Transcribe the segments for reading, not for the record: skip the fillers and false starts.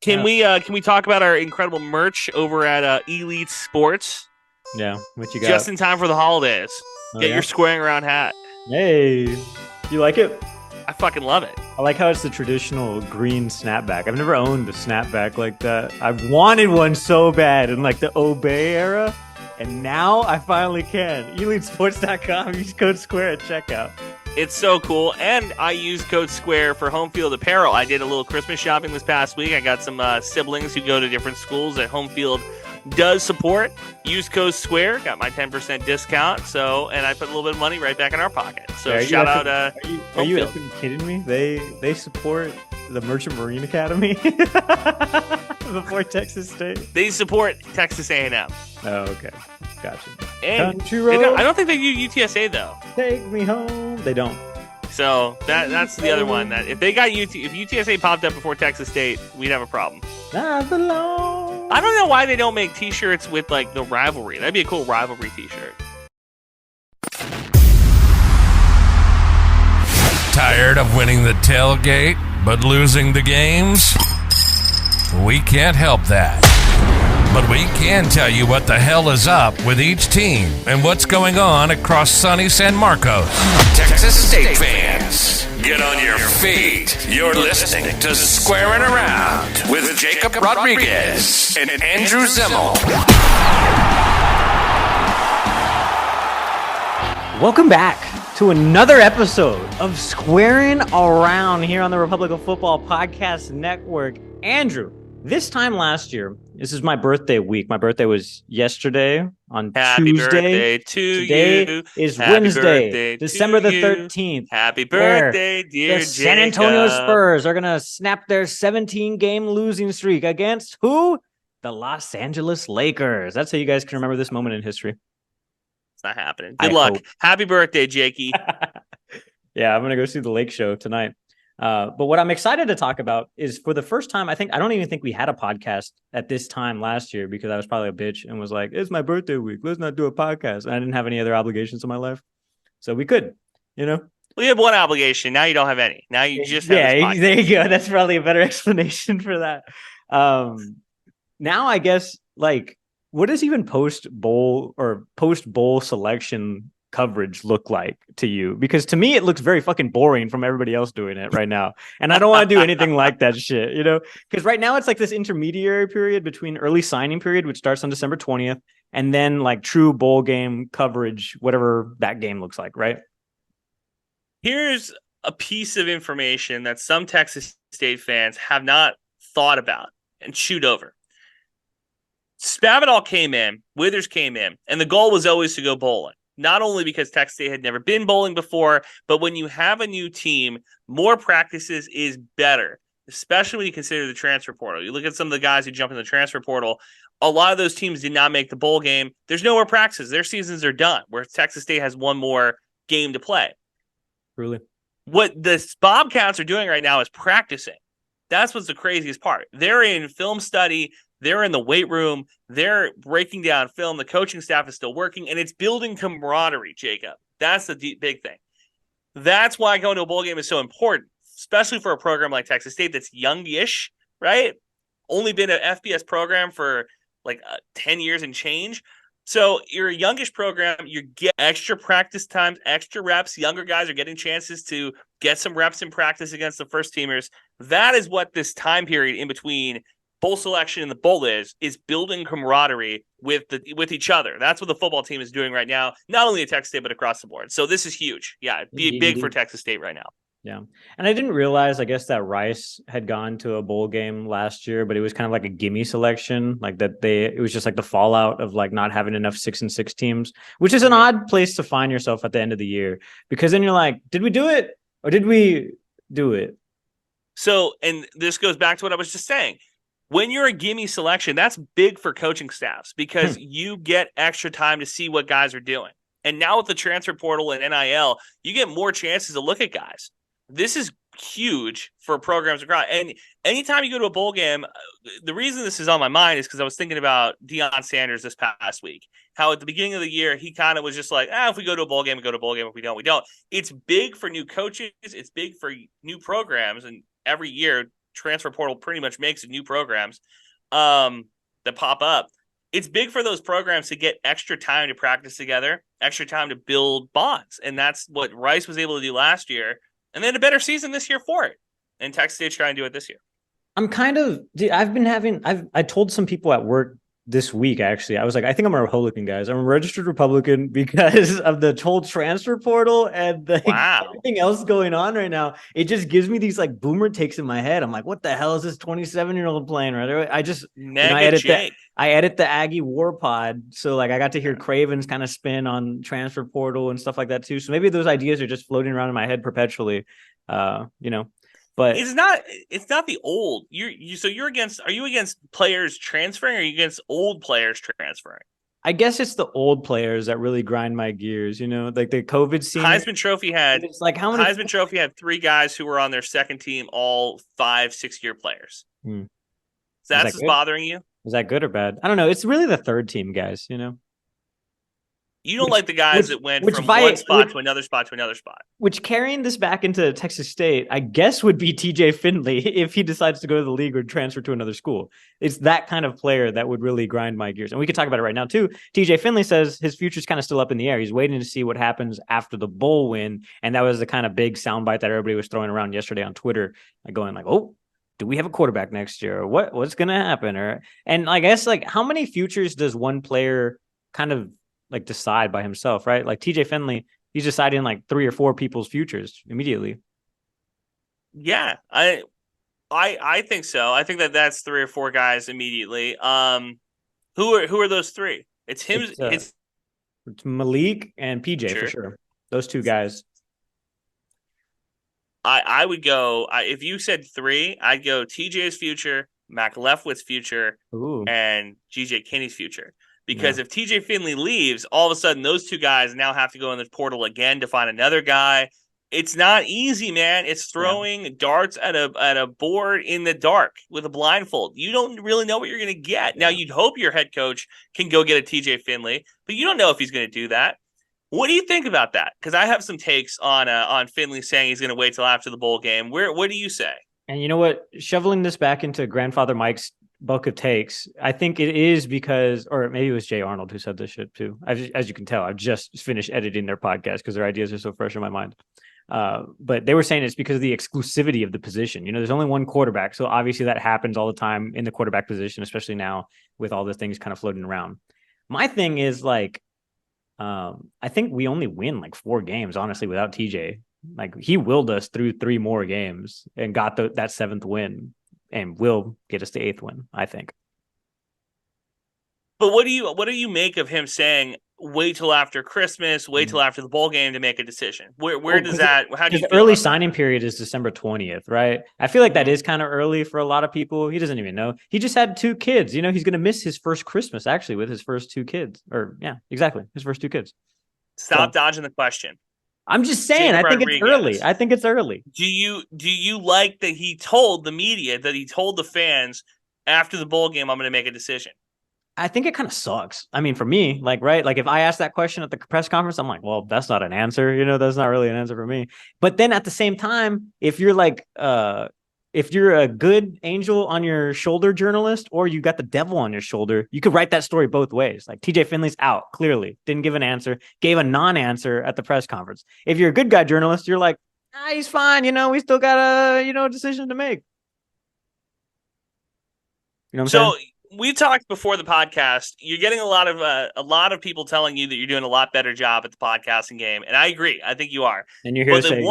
Can we talk about our incredible merch over at Elite Sports? Yeah, what you got? Just in time for the holidays. Oh, Get yeah? your squaring around hat. Hey, you like it? I fucking love it. I like how it's the traditional green snapback. I've never owned a snapback like that. I've wanted one so bad in like the Obey era, and now I finally can. EliteSports.com, use code SQUARE at checkout. It's so cool, and I use code SQUARE for home field apparel. I did a little Christmas shopping this past week. I got some siblings who go to different schools that home field does support. Use code SQUARE, got my 10% discount. So, and I put a little bit of money right back in our pocket. So Yeah, shout out Are you effing kidding me? They support the Merchant Marine Academy before Texas State. They support Texas A&M. Oh, okay, gotcha. And Country road, I don't think they do UTSA though. take me home. They don't. So that's the other one. That if they got if UTSA popped up before Texas State, we'd have a problem. I belong. I don't know why they don't make T-shirts with like the rivalry. That'd be a cool rivalry T-shirt. Tired of winning the tailgate but losing the games? We can't help that. But we can tell you what the hell is up with each team and what's going on across sunny San Marcos. Texas State fans, get on your feet. You're listening to Squaring Around with Jacob Rodriguez and Andrew Zimmel. Welcome back to another episode of Squaring Around here on the Republic of Football Podcast Network. Andrew, this time last year, this is my birthday week. My birthday was yesterday on Happy Tuesday. birthday to Today you. is Happy Wednesday, birthday to December the you. 13th. Happy where birthday, dear The San Antonio Jacob. Spurs are going to snap their 17-game losing streak against who? The Los Angeles Lakers. That's how you guys can remember this moment in history. It's not happening. I Good luck. hope. Happy birthday, Jakey. Yeah, I'm going to go see the Lake Show tonight. But what I'm excited to talk about is for the first time, I don't even think we had a podcast at this time last year because I was probably a bitch and was like, it's my birthday week. Let's not do a podcast. And I didn't have any other obligations in my life. So we could, Well, you have one obligation. Now you don't have any. Now you just have this podcast. there you go. That's probably a better explanation for that. Now I guess, what does even post-bowl selection coverage look like to you? Because to me, it looks very fucking boring from everybody else doing it right now. And I don't want to do anything like that shit, Because right now it's like this intermediary period between early signing period, which starts on December 20th, and then like true bowl game coverage, whatever that game looks like, right? Here's a piece of information that some Texas State fans have not thought about and chewed over. Spavital came in, Withers came in, and the goal was always to go bowling. Not only because Texas State had never been bowling before, but when you have a new team, more practices is better, especially when you consider the transfer portal. You look at some of the guys who jump in the transfer portal, a lot of those teams did not make the bowl game. There's no more practices. Their seasons are done, where Texas State has one more game to play. Really? What the Bobcats are doing right now is practicing. That's what's the craziest part. They're in film study. They're in the weight room. They're breaking down film. The coaching staff is still working, and it's building camaraderie, Jacob. That's the big thing. That's why going to a bowl game is so important, especially for a program like Texas State that's youngish, right? Only been an FBS program for 10 years and change. So you're a youngish program. You get extra practice times, extra reps. Younger guys are getting chances to get some reps in practice against the first teamers. That is what this time period in between bowl selection and the bowl is building camaraderie with each other. That's what the football team is doing right now, not only at Texas State, but across the board. So this is huge. Yeah, it'd be big for Texas State right now. Yeah. And I didn't realize, I guess, that Rice had gone to a bowl game last year, but it was kind of like a gimme selection, it was just like the fallout of not having enough 6-6 teams, which is an odd place to find yourself at the end of the year, because then you're like, did we do it or did we do it? So, and this goes back to what I was just saying. When you're a gimme selection, that's big for coaching staffs because you get extra time to see what guys are doing. And now with the transfer portal and NIL, you get more chances to look at guys. This is huge for programs across. And anytime you go to a bowl game, the reason this is on my mind is because I was thinking about Deion Sanders this past week. How at the beginning of the year, he kind of was just like, if we go to a bowl game, we go to a bowl game. If we don't, we don't. It's big for new coaches. It's big for new programs. And every year, transfer portal pretty much makes new programs that pop up. It's big for those programs to get extra time to practice together, extra time to build bonds. And that's what Rice was able to do last year. And then a better season this year for it. And Texas State's trying to do it this year. I told some people at work this week, actually, I was like, I think I'm a Republican, guys. I'm a registered Republican because of the whole transfer portal and everything else going on right now. It just gives me these like boomer takes in my head. I'm like, what the hell is this 27-year-old playing? Right? I edit the Aggie War Pod. So like I got to hear Craven's kind of spin on transfer portal and stuff like that too. So maybe those ideas are just floating around in my head perpetually. But it's not the old. Are you against players transferring, or are you against old players transferring? I guess it's the old players that really grind my gears, like the COVID scene. Heisman Trophy had Heisman Trophy had 3 guys who were on their second team, all 5-6 year players. So that's what's bothering you? Is that good or bad? I don't know. It's really the third team guys, You don't like the guys that went from one spot to another spot to another spot. Which, carrying this back into Texas State, I guess would be TJ Finley if he decides to go to the league or transfer to another school. It's that kind of player that would really grind my gears. And we could talk about it right now, too. TJ Finley says his future's kind of still up in the air. He's waiting to see what happens after the bowl win. And that was the kind of big soundbite that everybody was throwing around yesterday on Twitter, going like, oh, do we have a quarterback next year? Or what's going to happen? And I guess, like, how many futures does one player kind of like decide by himself, right? Like TJ Finley, he's deciding like 3 or 4 people's futures immediately. Yeah, I think so. I think that's 3 or 4 guys immediately. Who are those 3? It's him. It's Malik and PJ for sure. Those 2 guys. I would go. If you said 3, I'd go TJ's future, Mac Leftwitz's future, and GJ Kinney's future. Because if TJ Finley leaves, all of a sudden those 2 guys now have to go in the portal again to find another guy. It's not easy, man. It's throwing darts at a board in the dark with a blindfold. You don't really know what you're going to get. Now, you'd hope your head coach can go get a TJ Finley, but you don't know if he's going to do that. What do you think about that? Because I have some takes on Finley saying he's going to wait till after the bowl game. What do you say? And you know what? Shoveling this back into Grandfather Mike's book of takes, I think it is because, or maybe it was Jay Arnold who said this shit too. As you can tell, I've just finished editing their podcast because their ideas are so fresh in my mind. But they were saying it's because of the exclusivity of the position. There's only one quarterback. So obviously that happens all the time in the quarterback position, especially now with all the things kind of floating around. My thing is like, I think we only win like 4 games, honestly, without TJ. Like he willed us through 3 more games and got that 7th win. And will get us the 8th win, I think. But what do you make of him saying wait till after Christmas, wait till after the bowl game to make a decision? Where does that? How do you? The early signing period is December 20th, right? I feel like that is kind of early for a lot of people. He doesn't even know. He just had 2 kids. He's going to miss his first Christmas actually with his first 2 kids. Or yeah, exactly, his first 2 kids. Stop dodging the question. I'm just saying, I think it's early. Do you like that he told the media, that he told the fans after the bowl game, I'm going to make a decision? I think it kind of sucks. I mean, for me, like, right? Like if I asked that question at the press conference, I'm like, well, that's not an answer. That's not really an answer for me. But then at the same time, if you're like, if you're a good angel on your shoulder journalist, or you got the devil on your shoulder, you could write that story both ways. Like TJ Finley's out, clearly didn't give an answer, gave a non-answer at the press conference. If you're a good guy journalist, you're like, he's fine. We still got a, decision to make. You know what I'm saying? We talked before the podcast. You're getting a lot of people telling you that you're doing a lot better job at the podcasting game. And I agree. I think you are. And you're here to say,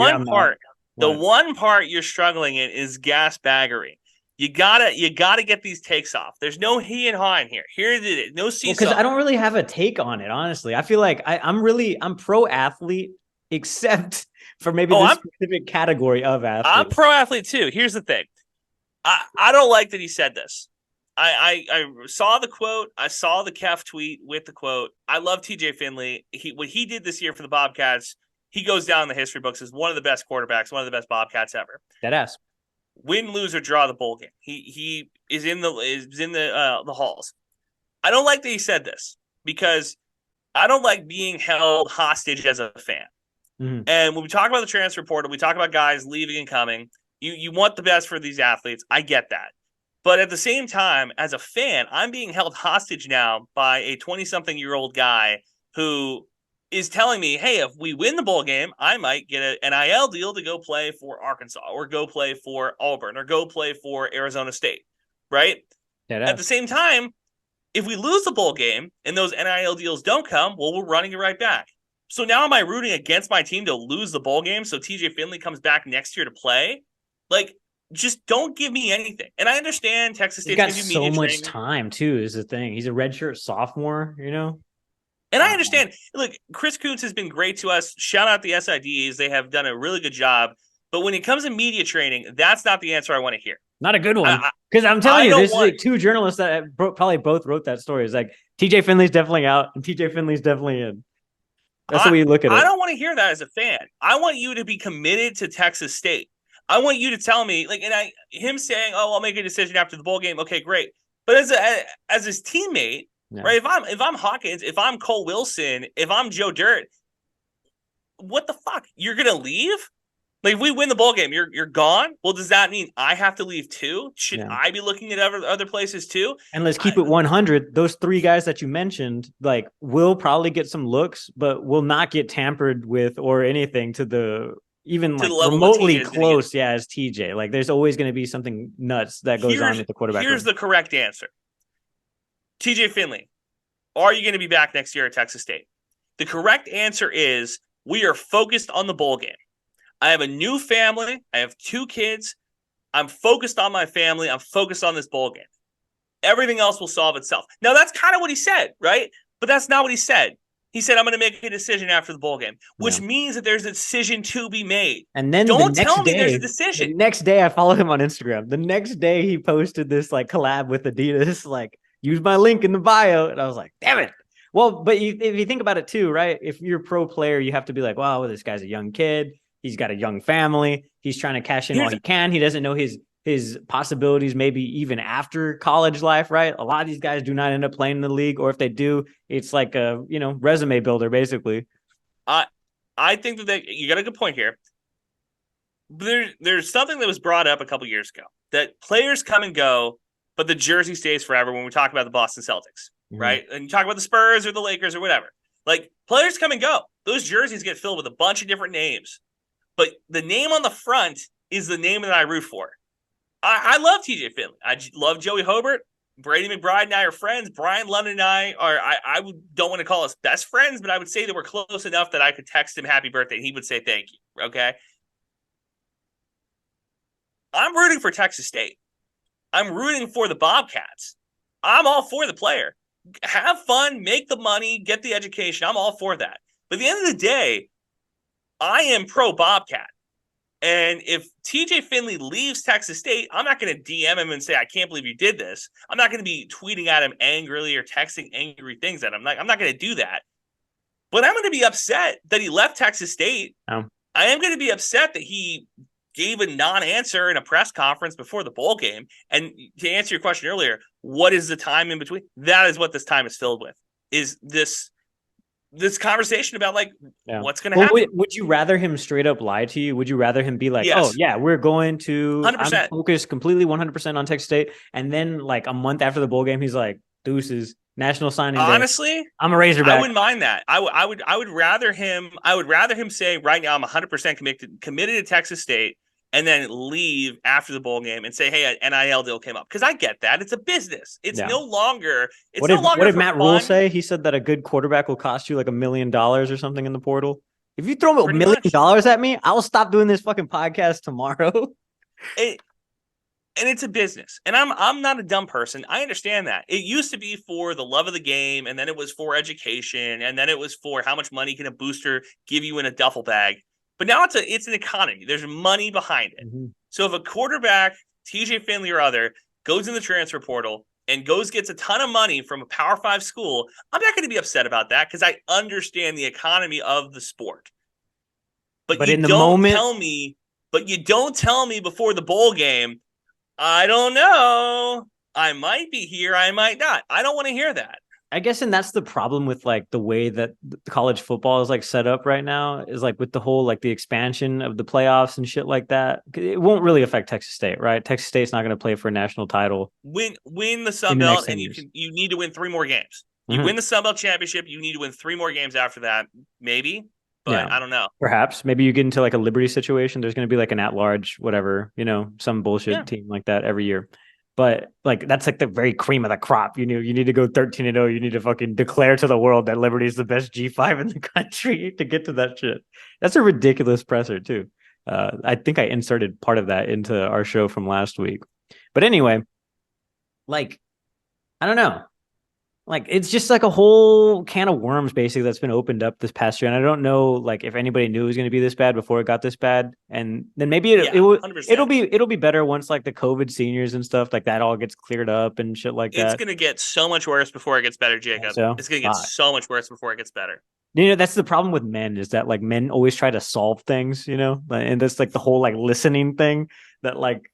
the one part you're struggling in is gas baggery. You gotta get these takes off. There's no he and ha in here. Here it is. No seesaw. Because I don't really have a take on it, honestly. I feel like I'm pro athlete, except for maybe this specific category of athlete. I'm pro athlete too. Here's the thing. I don't like that he said this. I saw the quote. I saw the Kef tweet with the quote. I love TJ Finley. What he did this year for the Bobcats, he goes down in the history books as one of the best quarterbacks, one of the best Bobcats ever. Deadass. Win, lose, or draw the bowl game. He is in the halls. I don't like that he said this because I don't like being held hostage as a fan. Mm-hmm. And when we talk about the transfer portal, we talk about guys leaving and coming. You want the best for these athletes. I get that. But at the same time, as a fan, I'm being held hostage now by a 20-something-year-old guy who is telling me, hey, if we win the bowl game, I might get an NIL deal to go play for Arkansas or go play for Auburn or go play for Arizona State, right? At the same time, if we lose the bowl game and those NIL deals don't come, well, we're running it right back. So now am I rooting against my team to lose the bowl game so TJ Finley comes back next year to play? Like, just don't give me anything. And I understand Texas State's got so much time, too, is the thing. He's a redshirt sophomore, you know? And I understand. Look, Chris Kuntz has been great to us. Shout out the SIDs. They have done a really good job. But when it comes to media training, that's not the answer I want to hear. Not a good one. Because I'm telling you, there's like two journalists that probably both wrote that story. It's like TJ Finley's definitely out and TJ Finley's definitely in. That's the way you look at it. I don't want to hear that as a fan. I want you to be committed to Texas State. I want you to tell me, like, and him saying, "Oh, I'll make a decision after the bowl game." Okay, great. But as his teammate, right? If I'm Hawkins, if I'm Cole Wilson, if I'm Joe Dirt, what the fuck? You're gonna leave? Like, if we win the bowl game, you're gone. Well, does that mean I have to leave too? Should I be looking at other places too? And let's keep it 100. Those three guys that you mentioned, like, will probably get some looks, but will not get tampered with or anything to the even like remotely close. Yeah, as TJ. Like, there's always going to be something nuts that goes on with the quarterback. Here's the correct answer. TJ Finley, are you going to be back next year at Texas State? The correct answer is we are focused on the bowl game. I have a new family. I have 2 kids. I'm focused on my family. I'm focused on this bowl game. Everything else will solve itself. Now, that's kind of what he said, right? But that's not what he said. He said, I'm going to make a decision after the bowl game, which means that there's a decision to be made. And then don't tell me there's a decision. The next day, I followed him on Instagram. The next day, he posted this like collab with Adidas, like, use my link in the bio. And I was like, damn it. Well, but if you think about it too, right? If you're a pro player, you have to be like, wow, this guy's a young kid. He's got a young family. He's trying to cash in while he can. He doesn't know his possibilities, maybe even after college life, right? A lot of these guys do not end up playing in the league, or if they do, it's like a resume builder, basically. I think that you got a good point here. There's something that was brought up a couple years ago that players come and go, but the jersey stays forever. When we talk about the Boston Celtics, right? And you talk about the Spurs or the Lakers or whatever, like, players come and go. Those jerseys get filled with a bunch of different names. But the name on the front is the name that I root for. I love TJ Finley. I love Joey Hobart. Brady McBride and I are friends. Brian London and I don't want to call us best friends, but I would say that we're close enough that I could text him happy birthday and he would say thank you. Okay. I'm rooting for Texas State. I'm rooting for the Bobcats. I'm all for the player. Have fun, make the money, get the education. I'm all for that. But at the end of the day, I am pro Bobcat. And if TJ Finley leaves Texas State, I'm not going to DM him and say, I can't believe you did this. I'm not going to be tweeting at him angrily or texting angry things at him. I'm not going to do that. But I'm going to be upset that he left Texas State. I am going to be upset that he gave a non-answer in a press conference before the bowl game. And to answer your question earlier, what is the time in between? That is what this time is filled with, is this conversation about what's going to happen. Would you rather him straight up lie to you? Would you rather him be like, yes. Oh yeah, we're going to 100%. I'm focused completely 100% on Texas State. And then like a month after the bowl game, he's like, deuces, national signing day. Honestly, I'm a Razorback. I wouldn't mind that. I would rather him say right now I'm 100% committed to Texas State, and then leave after the bowl game and say, hey, an NIL deal came up. Because I get that. It's a business. It's no longer. What did Matt Rule say? He said that a good quarterback will cost you like $1 million or something in the portal. If you throw $1 million at me, I will stop doing this fucking podcast tomorrow. And it's a business. And I'm not a dumb person. I understand that. It used to be for the love of the game, and then it was for education, and then it was for how much money can a booster give you in a duffel bag. But now it's an economy. There's money behind it. Mm-hmm. So if a quarterback, TJ Finley or other, goes in the transfer portal and gets a ton of money from a Power 5 school, I'm not going to be upset about that because I understand the economy of the sport. But in the moment, you don't tell me before the bowl game, I don't know. I might be here. I might not. I don't want to hear that. I guess, and that's the problem with like the way that college football is like set up right now is like with the whole like the expansion of the playoffs and shit like that. It won't really affect Texas State, right? Texas State's not going to play for a national title. Win the Sun in the Belt, next 10 and years. you need to win 3 more games. You Mhm. win the Sun Belt championship, you need to win 3 more games after that, maybe. But Yeah. I don't know. Perhaps maybe you get into like a Liberty situation. There's going to be like an at-large, whatever, some bullshit team like that every year. But like that's like the very cream of the crop. You need to go 13-0. You need to fucking declare to the world that Liberty is the best G5 in the country to get to that shit. That's a ridiculous presser too. I think I inserted part of that into our show from last week. But anyway, like I don't know. Like it's just like a whole can of worms basically that's been opened up this past year, and I don't know like if anybody knew it was going to be this bad before it got this bad, and then maybe it'll be better once like the COVID seniors and stuff like that all gets cleared up and shit like that. It's going to get so much worse before it gets better, Jacob. So? It's going to get so much worse before it gets better. That's the problem with men is that like men always try to solve things, and that's like the whole like listening thing that like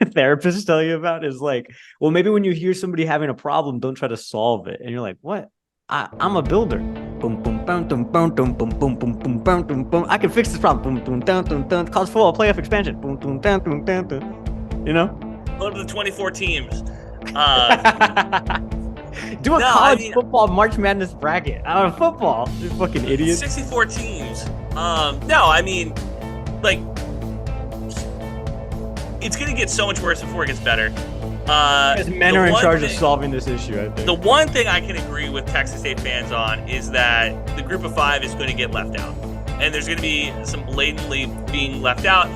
therapists tell you about is like, well, maybe when you hear somebody having a problem, don't try to solve it. And you're like, what? I'm a builder. Boom, boom, boom, boom, boom, boom, boom, boom, boom, boom, boom, boom, boom. I can fix this problem. Boom, boom, down, down, down. College football playoff expansion. Boom, boom, down, down, down, down. Go to the 24 teams. Do a college football March Madness bracket out of football. You fucking idiots. 64 teams. No, I mean, like, it's going to get so much worse before it gets better. Because men are in charge of solving this issue, I think. The one thing I can agree with Texas State fans on is that the group of 5 is going to get left out. And there's going to be some blatantly being left out.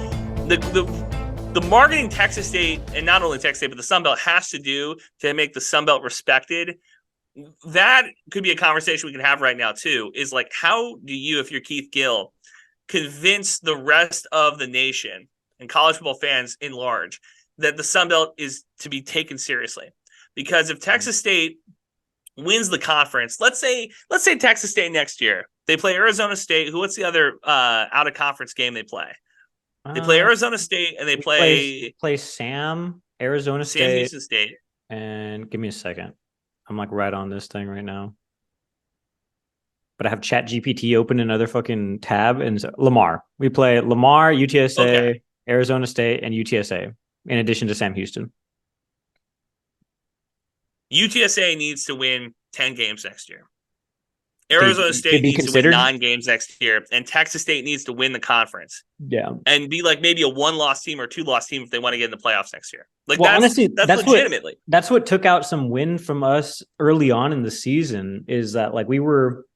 The marketing Texas State, and not only Texas State, but the Sun Belt has to do to make the Sun Belt respected. That could be a conversation we can have right now, too, is like, how do you, if you're Keith Gill, convince the rest of the nation and college football fans in large that the Sun Belt is to be taken seriously? Because if Texas State wins the conference, let's say Texas State next year, they play Arizona State. What's the other out of conference game they play? They play Arizona State and they play Sam, Arizona State, Houston State. And give me a second. I'm like right on this thing right now. But I have Chat GPT open in another fucking tab, and Lamar. We play Lamar, UTSA, Arizona State, and UTSA, in addition to Sam Houston. UTSA needs to win 10 games next year. Arizona State needs to win 9 games next year, and Texas State needs to win the conference. Yeah, and be like maybe a 1-loss team or 2-loss team if they want to get in the playoffs next year. Like, well, honestly, that's legitimately that's what took out some win from us early on in the season. Is that like we were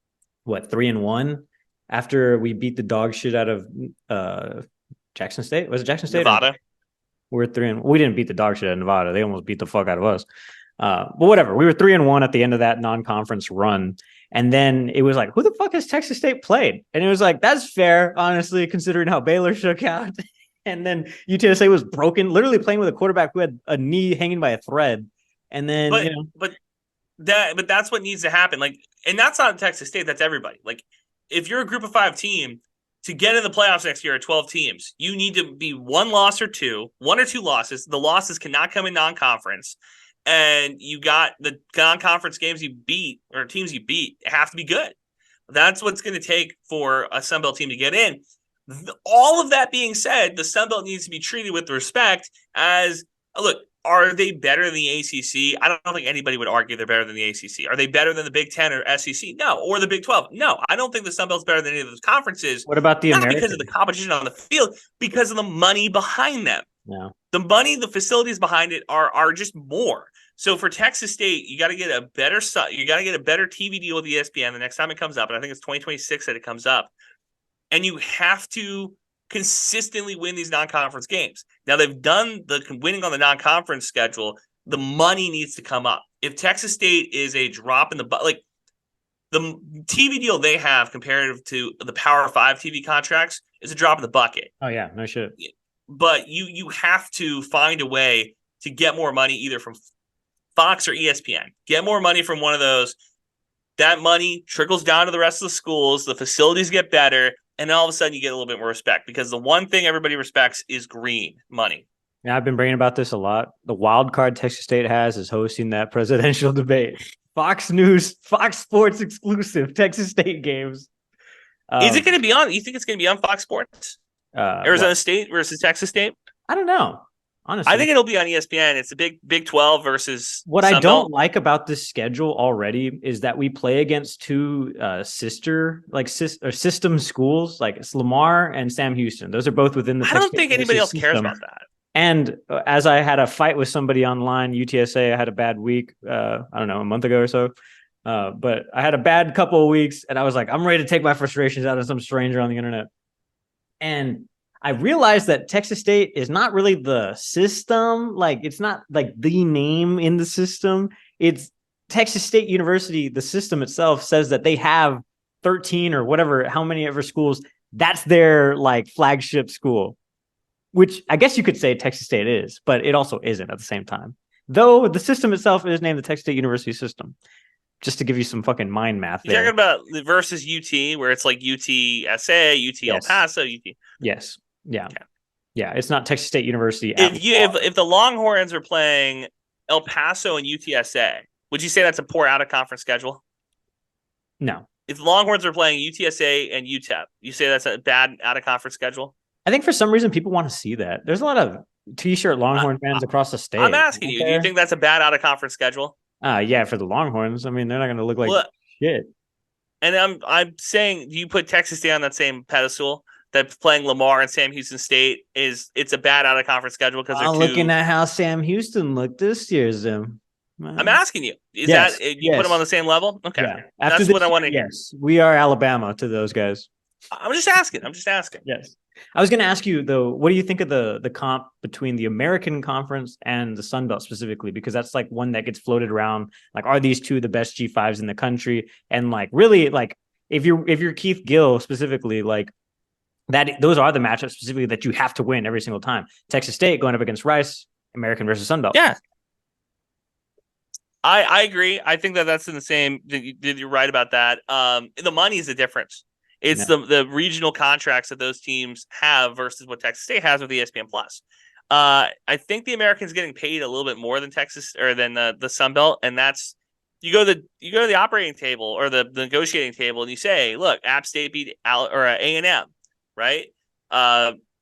3-1 after we beat the dog shit out of Jackson State? Was it Jackson State? Nevada. We're 3-1. We didn't beat the dog shit out of Nevada. They almost beat the fuck out of us. But whatever. We were 3-1 at the end of that non-conference run. And then it was like, who the fuck has Texas State played? And it was like, that's fair, honestly, considering how Baylor shook out. And then UTSA was broken, literally playing with a quarterback who had a knee hanging by a thread. And then, but that's what needs to happen. Like, and that's not Texas State. That's everybody. Like, if you're a group of 5 team to get in the playoffs next year at 12 teams, you need to be 1 loss or 2, 1 or 2 losses. The losses cannot come in non-conference. And you got the non-conference games you beat or teams you beat have to be good. That's what's going to take for a Sun Belt team to get in. All of that being said, the Sun Belt needs to be treated with respect as, look, are they better than the ACC? I don't think anybody would argue they're better than the ACC. Are they better than the Big 10 or SEC? No. Or the Big 12? No. I don't think the Sun Belt's better than any of those conferences. What about the American? Not because of the competition on the field, because of the money behind them. Yeah. The money, the facilities behind it are just more. So for Texas State, you got to get a better TV deal with ESPN the next time it comes up, and I think it's 2026 that it comes up. And you have to consistently win these non-conference games. Now they've done the winning on the non-conference schedule. The money needs to come up. If Texas State is a drop in the bucket, like the TV deal they have compared to the Power 5 TV contracts is a drop in the bucket. Oh yeah, no shit. But you have to find a way to get more money either from Fox or ESPN. Get more money from one of those. That money trickles down to the rest of the schools. The facilities get better. And all of a sudden you get a little bit more respect because the one thing everybody respects is green money. Yeah, I've been bringing about this a lot. The wild card Texas State has is hosting that presidential debate. Fox News, Fox Sports exclusive Texas State games. Is it going to be on? You think it's going to be on Fox Sports? Arizona State versus Texas State? I don't know. Honestly, I think it'll be on ESPN. It's a Big 12 versus what Sun I don't Belt. like about this schedule already is that we play against two system schools, like it's Lamar and Sam Houston. Those are both within the. I don't think anybody else cares about that. And as I had a fight with somebody online, UTSA, I had a bad week. I don't know, a month ago or so. But I had a bad couple of weeks, and I was like, I'm ready to take my frustrations out of some stranger on the internet. And I realized that Texas State is not really the system. Like, it's not like the name in the system. It's Texas State University. The system itself says that they have 13 or whatever, how many ever schools. That's their like flagship school, which I guess you could say Texas State is, but it also isn't at the same time. Though the system itself is named the Texas State University system. Just to give you some fucking mind math there. You're talking about the versus UT, where it's like UTSA, UT El Paso, UT. Yes. Yeah. Okay. Yeah. It's not Texas State University. If the Longhorns are playing El Paso and UTSA, would you say that's a poor out of conference schedule? No. If the Longhorns are playing UTSA and UTEP, you say that's a bad out of conference schedule? I think for some reason people want to see that. There's a lot of T-shirt Longhorn fans across the state. I'm asking you, do you think that's a bad out of conference schedule? Yeah, for the Longhorns. I mean, they're not going to look like shit. And I'm saying, do you put Texas State on that same pedestal? That playing Lamar and Sam Houston State it's a bad out of conference schedule because they're looking at how Sam Houston looked this year, Zim. I'm asking you, that you put them on the same level? Okay, yeah. That's what I want to hear. Yes, we are Alabama to those guys. I'm just asking. Yes. I was going to ask you, though, what do you think of the comp between the American Conference and the Sun Belt specifically? Because that's like one that gets floated around. Like, are these two the best G5s in the country? And like, really, like, if you're Keith Gill specifically, like those are the matchups specifically that you have to win every single time. Texas State going up against Rice, American versus Sun Belt. Yeah. I agree. I think that's in the same. You're right about that. The money is the difference. It's the regional contracts that those teams have versus what Texas State has with ESPN Plus. I think the Americans getting paid a little bit more than Texas or than the Sun Belt, and that's you go to the operating table or the negotiating table, and you say, look, App State beat A&M, right?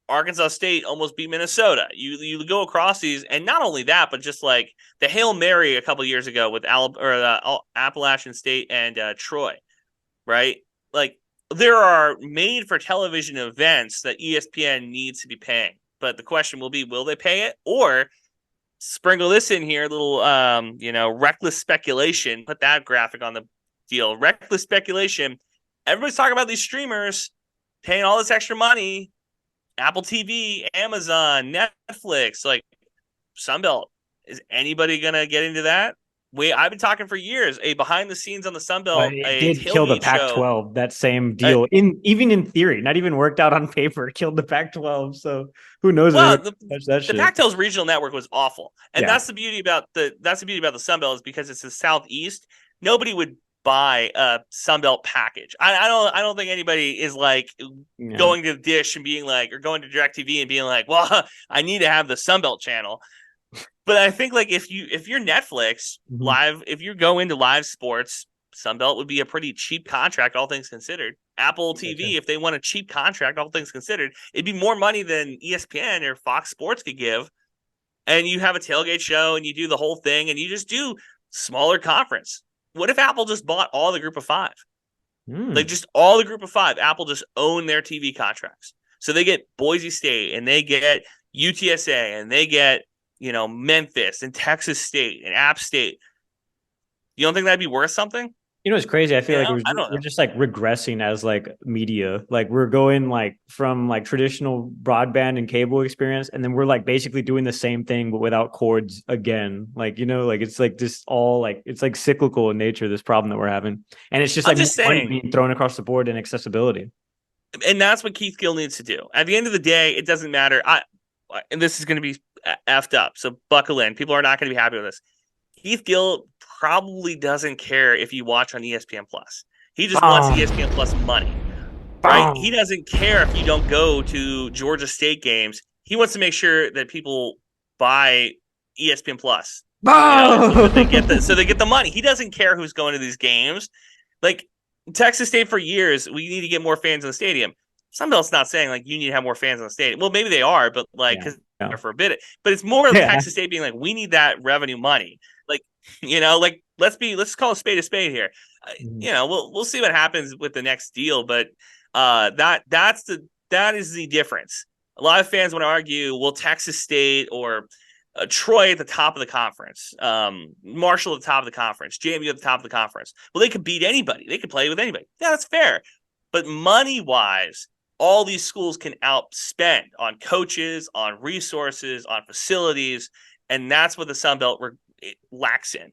Arkansas State almost beat Minnesota. You go across these, and not only that, but just like the Hail Mary a couple years ago with Appalachian State and Troy, right? Like. There are made-for-television events that ESPN needs to be paying. But the question will be, will they pay it? Or sprinkle this in here, a little, reckless speculation. Put that graphic on the deal. Reckless speculation. Everybody's talking about these streamers paying all this extra money. Apple TV, Amazon, Netflix, like Sunbelt. Is anybody going to get into that? I've been talking for years. A behind the scenes on the Sun Belt. It did kill the Pac-12. That same deal, even in theory, not even worked out on paper, killed the Pac-12. So who knows? Well, the Pac-12's regional network was awful, and that's the beauty about the Sun Belt is because it's the Southeast. Nobody would buy a Sun Belt package. I don't think anybody is like going to Dish and being like, or going to DirecTV and being like, well, I need to have the Sun Belt channel. But I think like if you're Netflix live, if you go into live sports, Sunbelt would be a pretty cheap contract, all things considered. Apple TV, if they want a cheap contract, all things considered, it'd be more money than ESPN or Fox Sports could give. And you have a tailgate show and you do the whole thing and you just do smaller conference. What if Apple just bought all the group of five? Like just all the group of five, Apple just own their TV contracts. So they get Boise State and they get UTSA and they get Memphis and Texas State and App State. You don't think that'd be worth something? It's crazy. I feel like we're just like regressing as like media. Like we're going like from like traditional broadband and cable experience, and then we're like basically doing the same thing but without cords again. Like like it's like this all like it's like cyclical in nature. This problem that we're having, and it's just like money being thrown across the board in accessibility. And that's what Keith Gill needs to do. At the end of the day, it doesn't matter. And this is going to be effed up, so buckle in. People are not going to be happy with this. Keith Gill probably doesn't care if you watch on ESPN Plus. He just wants ESPN Plus money, right? He doesn't care if you don't go to Georgia State games. He wants to make sure that people buy ESPN Plus Oh! They get the money. He doesn't care who's going to these games. Like Texas State for years, we need to get more fans in the stadium. Sunbelt's not saying like you need to have more fans in the stadium. Well, maybe they are, but like because for a bit. But it's more of Texas State being like, we need that revenue money. Like, like let's call a spade here. We'll see what happens with the next deal, but that is the difference. A lot of fans want to argue, well, Texas State or Troy at the top of the conference, Marshall at the top of the conference, JMU at the top of the conference. Well, they could beat anybody. They could play with anybody. Yeah, that's fair. But money-wise, all these schools can outspend on coaches, on resources, on facilities, and that's what the Sun Belt lacks in.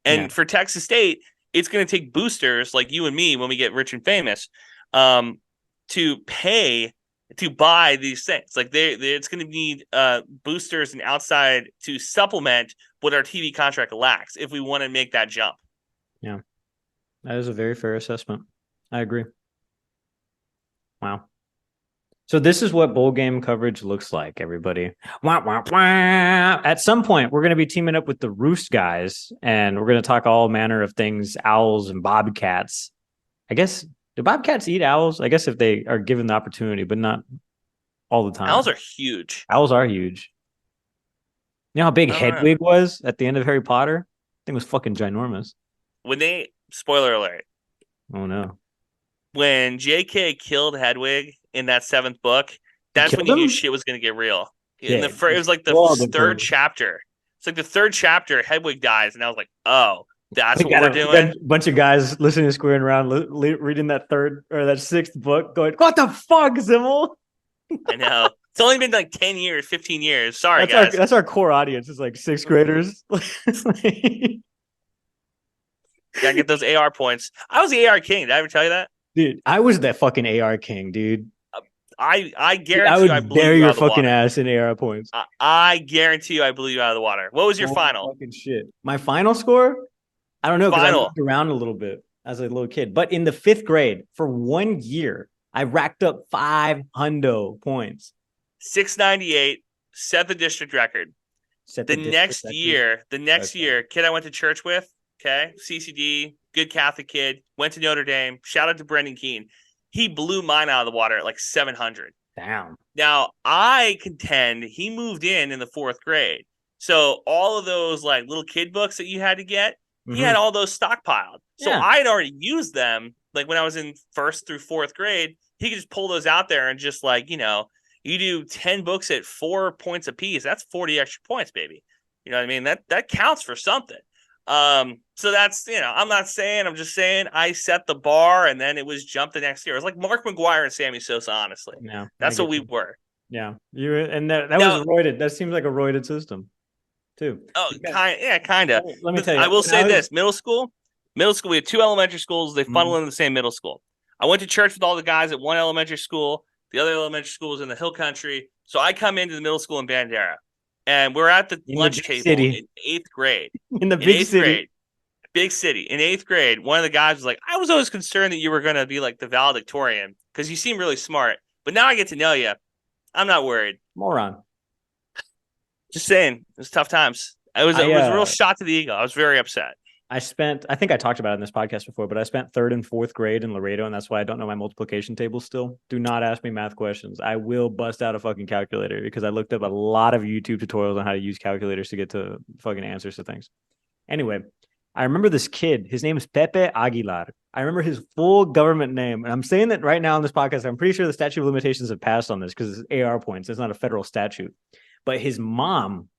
And for Texas State, it's going to take boosters like you and me when we get rich and famous to pay to buy these things. Like it's going to need boosters and outside to supplement what our TV contract lacks if we want to make that jump. Yeah, that is a very fair assessment. I agree. Wow. So this is what bowl game coverage looks like, everybody. Wah, wah, wah. At some point, we're going to be teaming up with the Roost guys, and we're going to talk all manner of things, owls and bobcats. I guess, do bobcats eat owls? I guess if they are given the opportunity, but not all the time. Owls are huge. Owls are huge. You know how big Hedwig was at the end of Harry Potter? I think it was fucking ginormous. Spoiler alert. Oh, no. When J.K. killed Hedwig in that 7th book, that's when you knew shit was going to get real. It was like the third chapter. It's like the third chapter, Hedwig dies, and I was like, oh, that's what we're doing? A bunch of guys listening to Squarin around, reading that 3rd or that 6th book, going, what the fuck, Zimmel? I know. It's only been like 10 years, 15 years. Sorry, guys. That's our core audience. It's like 6th graders. Gotta get those AR points. I was the AR king. Did I ever tell you that? Dude, I was that fucking AR king, dude. I guarantee I would bury your fucking ass in AR points. I guarantee you I blew you out of the water. What was your final? Fucking shit. My final score? I don't know, because I moved around a little bit as a little kid. But in the 5th grade, for 1 year, I racked up 500 points. 698, set the district record. The next year, kid I went to church with, okay, CCD, good Catholic kid, went to Notre Dame. Shout out to Brendan Keene. He blew mine out of the water at like 700. Damn. Now, I contend he moved in the 4th grade. So all of those like little kid books that you had to get, he had all those stockpiled. So I had already used them. Like when I was in 1st through 4th grade, he could just pull those out there and just like, you do 10 books at 4 points a piece. That's 40 extra points, baby. You know what I mean? That counts for something. So that's, I'm just saying I set the bar and then it was jump the next year. It was like Mark McGuire and Sammy Sosa, honestly. Yeah. That's what we were. Yeah. That was roided. That seems like a roided system too. Oh, kind of. Let me tell you. I will say this, middle school, we had 2 elementary schools. They funnel into the same middle school. I went to church with all the guys at one elementary school. The other elementary school was in the Hill Country. So I come into the middle school in Bandera. And we're at the lunch table in 8th grade. In the big city. Big city. In 8th grade, one of the guys was like, I was always concerned that you were going to be like the valedictorian because you seem really smart. But now I get to know you. I'm not worried. Moron. Just saying. It was tough times. It was a real shot to the ego. I was very upset. I think I talked about it in this podcast before, but I spent 3rd and 4th grade in Laredo, and that's why I don't know my multiplication table still. Do not ask me math questions. I will bust out a fucking calculator because I looked up a lot of YouTube tutorials on how to use calculators to get to fucking answers to things. Anyway, I remember this kid. His name is Pepe Aguilar. I remember his full government name, and I'm saying that right now on this podcast. I'm pretty sure the statute of limitations have passed on this because it's AR points. It's not a federal statute. But his mom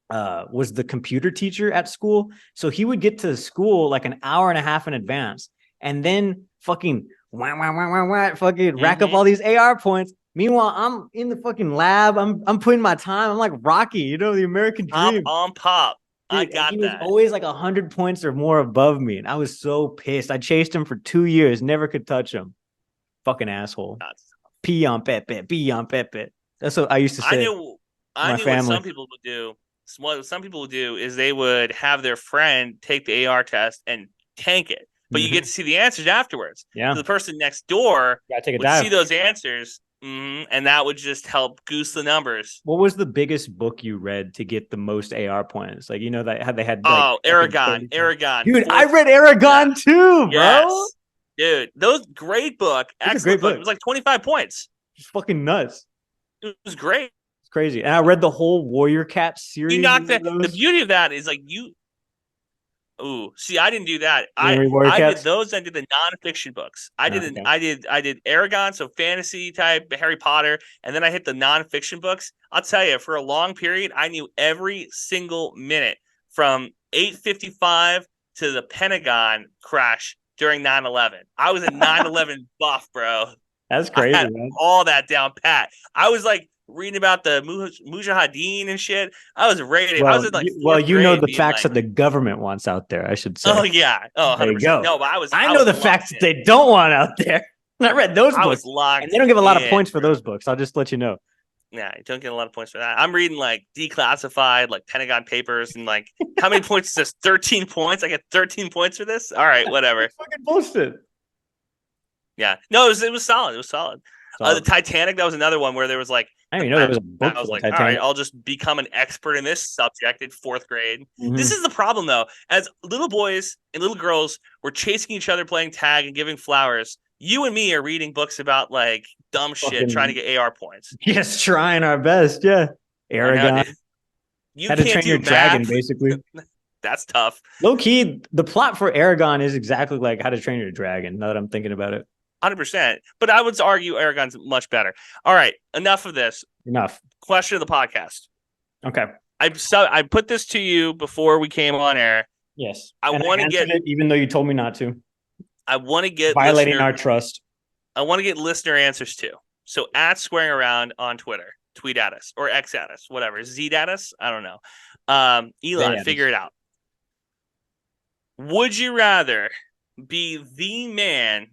was the computer teacher at school. So he would get to school like an hour and a half in advance and then fucking rack up all these AR points. Meanwhile, I'm in the fucking lab. I'm putting my time. I'm like Rocky, the American dream. Pop. Dude, I got he that. Was always like 100 points or more above me. And I was so pissed. I chased him for 2 years. Never could touch him. Fucking asshole. Pee on Pepe. That's what I used to say. I knew what some people would do. What some people would do is they would have their friend take the AR test and tank it, but you get to see the answers afterwards. Yeah, so the person next door would see those answers. And that would just help goose the numbers. What was the biggest book you read to get the most AR points? Like, that how they had Aragon. Dude, I read Aragon too, bro. Yes. Dude, those great book. Excellent book. It was like 25 points. It's fucking nuts. It was great. It's crazy. And I read the whole Warrior Cat series. You knocked that. The beauty of that is like you. Ooh, see, I didn't do that. I did those. I did the nonfiction books. I did Aragon, so fantasy type Harry Potter, and then I hit the nonfiction books. I'll tell you, for a long period, I knew every single minute from 8:55 to the Pentagon crash during 9/11. I was a 9/11 buff, bro. That's crazy, I had man. all that down pat. I was like reading about the Mujahideen and shit. I was ready. Well, I was in like the facts that the government wants out there, I should say. Oh yeah. Oh, 100%. There you go. No, but I know the facts that they don't want out there. I read those books. I was locked. And they don't give a lot of points for those books. I'll just let you know. Yeah, you don't get a lot of points for that. I'm reading like declassified, like Pentagon Papers, and like how many points is this? 13 points. I get 13 points for this. All right, whatever. Fucking bullshit. Yeah, no, it was solid. It was solid. The Titanic, that was another one where there was like, I didn't even know there was a book. I was like, all right, I'll just become an expert in this subject in 4th grade. Mm-hmm. This is the problem though. As little boys and little girls were chasing each other, playing tag and giving flowers, you and me are reading books about like dumb shit, trying to get AR points. Yes, trying our best. Yeah, Aragon. You How to Train Your Dragon, basically. That's tough. Low key, the plot for Aragon is exactly like How to Train Your Dragon. Now that I'm thinking about it. 100%. But I would argue Aragon's much better. All right, enough of this. Enough. Question of the podcast. Okay. I put this to you before we came on air. Yes. I want to get it, even though you told me not to. I want to get violating our trust. I want to get listener answers too. So at Squaring Around on Twitter, tweet at us or X at us, whatever. Z at us. I don't know. Elon, figure it out. Would you rather be the man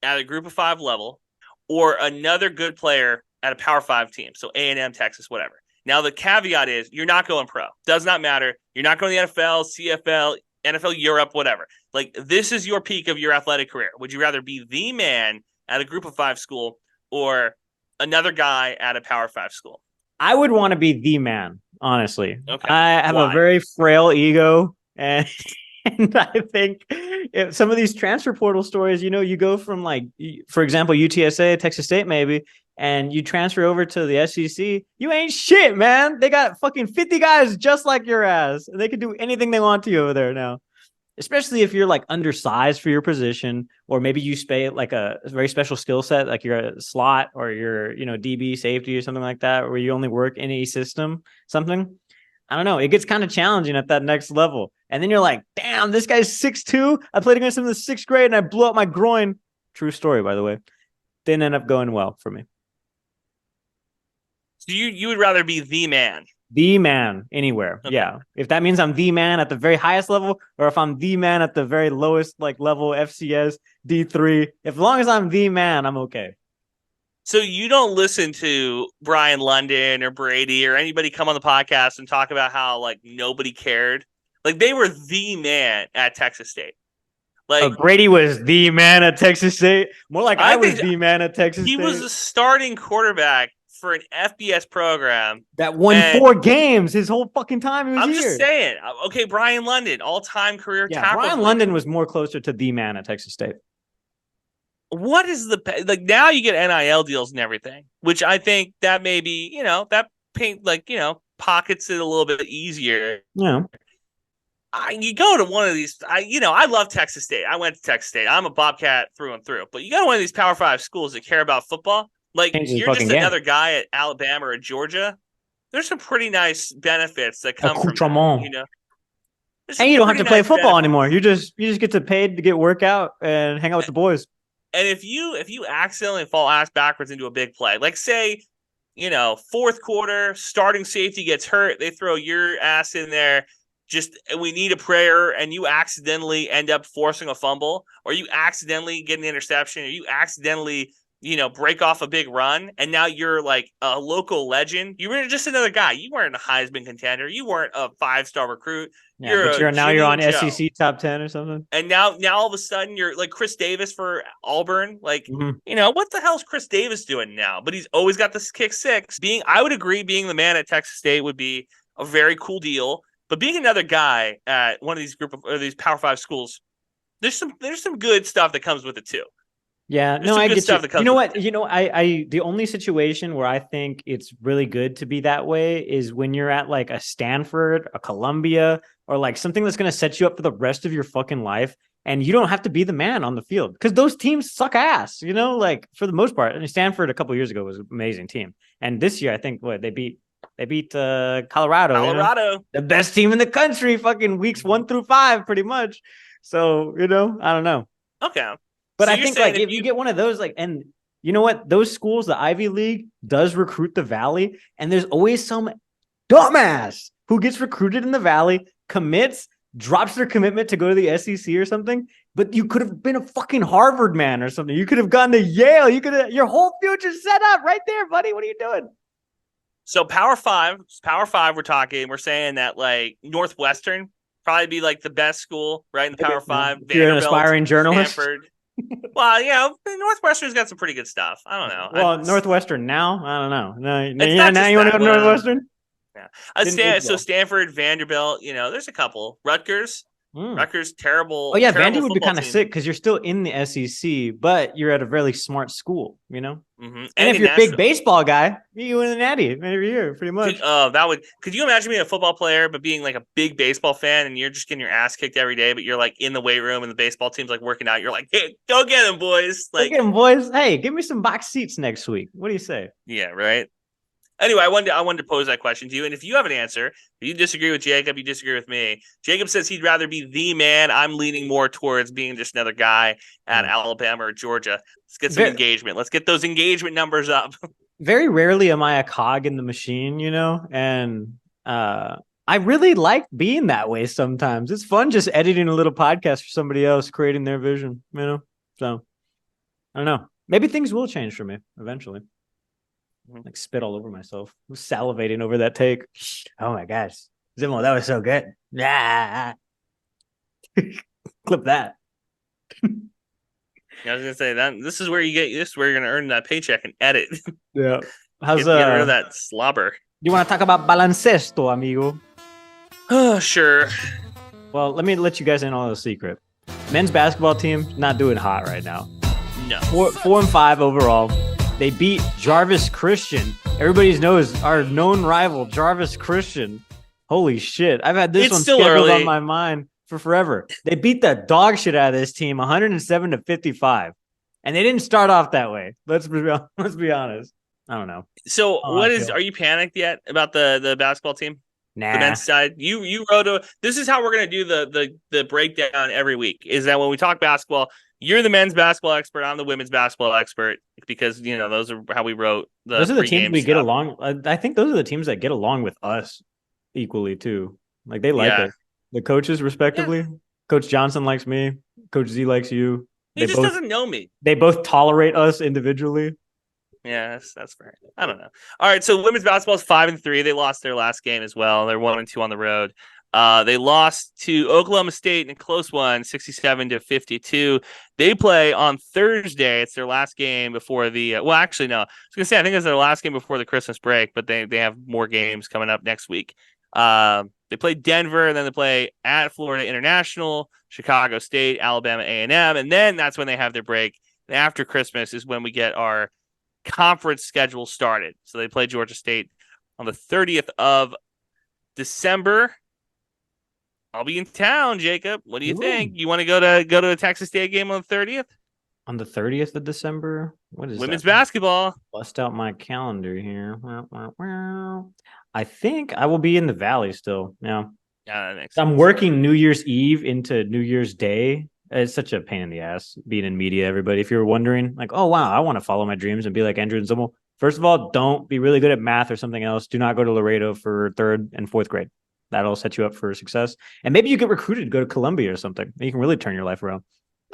at a group of 5 level or another good player at a Power 5 team? So A&M, Texas, whatever. Now, the caveat is you're not going pro. Does not matter. You're not going to the NFL, CFL, NFL Europe, whatever. Like, this is your peak of your athletic career. Would you rather be the man at a group of 5 school or another guy at a Power 5 school? I would want to be the man, honestly. Okay. I have a very frail ego, and I think some of these transfer portal stories, you go from like, for example, UTSA, Texas State, maybe, and you transfer over to the SEC. You ain't shit, man. They got fucking 50 guys just like your ass, and they can do anything they want to you over there now. Especially if you're like undersized for your position, or maybe you spay like a very special skill set, like you're a slot or you're, DB safety or something like that, where you only work in a system, something. I don't know. It gets kind of challenging at that next level. And then you're like, damn, this guy's 6'2". I played against him in the 6th grade and I blew up my groin. True story, by the way. Didn't end up going well for me. So you would rather be the man? The man anywhere. Okay. Yeah. If that means I'm the man at the very highest level, or if I'm the man at the very lowest like level, FCS, D3, as long as I'm the man, I'm okay. So you don't listen to Brian London or Brady or anybody come on the podcast and talk about how like nobody cared? Like they were the man at Texas State. Like Brady was the man at Texas State. More like I was the man at Texas State. He was a starting quarterback for an FBS program that won 4 games his whole fucking time he was here. I'm just saying. Okay, Brian London, all-time career tackle. Brian London was more closer to the man at Texas State. What is now you get NIL deals and everything, which I think that maybe, that pockets it a little bit easier. Yeah. You go to one of these, I love Texas State. I went to Texas State. I'm a Bobcat through and through. But you go to one of these Power 5 schools that care about football. Like, you're just another guy at Alabama or Georgia. There's some pretty nice benefits that come from that, And you don't have to play football anymore. You just get to pay to get workout and hang out with the boys. And if you accidentally fall ass backwards into a big play, like say, 4th quarter, starting safety gets hurt, they throw your ass in there, we need a prayer, and you accidentally end up forcing a fumble, or you accidentally get an interception, or you accidentally break off a big run, and now you're like a local legend. You were just another guy. You weren't a Heisman contender. You weren't a 5-star recruit. Yeah, You're now you're on SEC top 10 or something. And now all of a sudden you're like Chris Davis for Auburn. Like, what the hell's Chris Davis doing now? But he's always got this kick six. I would agree being the man at Texas State would be a very cool deal. But being another guy at one of these these Power 5 schools, there's some good stuff that comes with it too. Yeah, no, I get you. You know what? I the only situation where I think it's really good to be that way is when you're at like a Stanford, a Columbia, or like something that's going to set you up for the rest of your fucking life, and you don't have to be the man on the field because those teams suck ass. Like for the most part. I mean, Stanford a couple of years ago was an amazing team, and this year I think they beat Colorado. Colorado, the best team in the country, fucking weeks 1 through 5, pretty much. So I don't know. Okay. But I think like if you get one of those, like, and you know what, those schools, the Ivy League does recruit the Valley, and there's always some dumbass who gets recruited in the Valley, commits, drops their commitment to go to the SEC or something. But you could have been a fucking Harvard man or something. You could have gone to Yale. You could have your whole future set up right there, buddy. What are you doing? So Power 5, we're saying that like Northwestern probably be like the best school, right? In the Power 5. You're an aspiring journalist. Stanford. Well, Northwestern's got some pretty good stuff. I don't know. Well, Northwestern now? I don't know. Now you want to go to Northwestern? Yeah. So Stanford, Vanderbilt, there's a couple. Rutgers, terrible. Oh, yeah, Vandy would be kind of sick because you're still in the SEC, but you're at a really smart school, Mm-hmm. And if you're a big baseball guy, you win the Natty every year, pretty much. Could you imagine being a football player, but being like a big baseball fan and you're just getting your ass kicked every day, but you're like in the weight room and the baseball team's like working out. You're like, hey, go get him, boys. Like, go get him, boys. Hey, give me some box seats next week. What do you say? Yeah, right. Anyway, I wanted to pose that question to you, and if you have an answer, if you disagree with Jacob, you disagree with me. Jacob says he'd rather be the man. I'm leaning more towards being just another guy at Alabama or Georgia. Let's get some engagement. Let's get those engagement numbers up. Very rarely am I a cog in the machine, and I really like being that way sometimes. It's fun just editing a little podcast for somebody else, creating their vision, So, I don't know. Maybe things will change for me eventually. Like spit all over myself. I was salivating over that take. Oh my gosh. Zimo, that was so good. Yeah. Clip that. I was gonna say that this is where you're gonna earn that paycheck and edit. Yeah. How's get rid of that slobber. You want to talk about baloncesto, amigo? Oh, sure. Well, let me let you guys in on a secret. Men's basketball team not doing hot right now. No. 4-5 overall. They beat Jarvis Christian. Everybody knows our known rival, Jarvis Christian. Holy shit. I've had this one scheduled on my mind for forever. They beat the dog shit out of this team 107-55. And they didn't start off that way. Let's be honest. I don't know. So are you panicked yet about the basketball team? Nah. The men's side. You wrote this is how we're gonna do the breakdown every week. Is that when we talk basketball, you're the men's basketball expert, I'm the women's basketball expert, because those are how we wrote those are the teams we get along. I think those are the teams that get along with us equally too. Like they like it. The coaches respectively. Yeah. Coach Johnson likes me. Coach Z likes you. He just doesn't know me. They both tolerate us individually. Yeah, that's fair. I don't know. All right, so women's basketball is 5-3. They lost their last game as well. They're 1-2 on the road. They lost to Oklahoma State in a close one, 67-52. They play on Thursday. It's their last game before the. Well, actually, no. I was gonna say I think it's their last game before the Christmas break, but they have more games coming up next week. They play Denver, and then they play at Florida International, Chicago State, Alabama A&M, and then that's when they have their break. And after Christmas is when we get our conference schedule started. So they play Georgia State on the 30th of December. I'll be in town, Jacob. What do you think? You want to go to a Texas State game on the 30th? On the 30th of December? What is women's basketball? Bust out my calendar here. I think I will be in the Valley still. Yeah, that makes sense. I'm working New Year's Eve into New Year's Day. It's such a pain in the ass being in media, everybody. If you're wondering, like, oh, wow, I want to follow my dreams and be like Andrew and Zimmel. First of all, don't be really good at math or something else. Do not go to Laredo for 3rd and 4th grade. That'll set you up for success. And maybe you get recruited to go to Columbia or something. You can really turn your life around.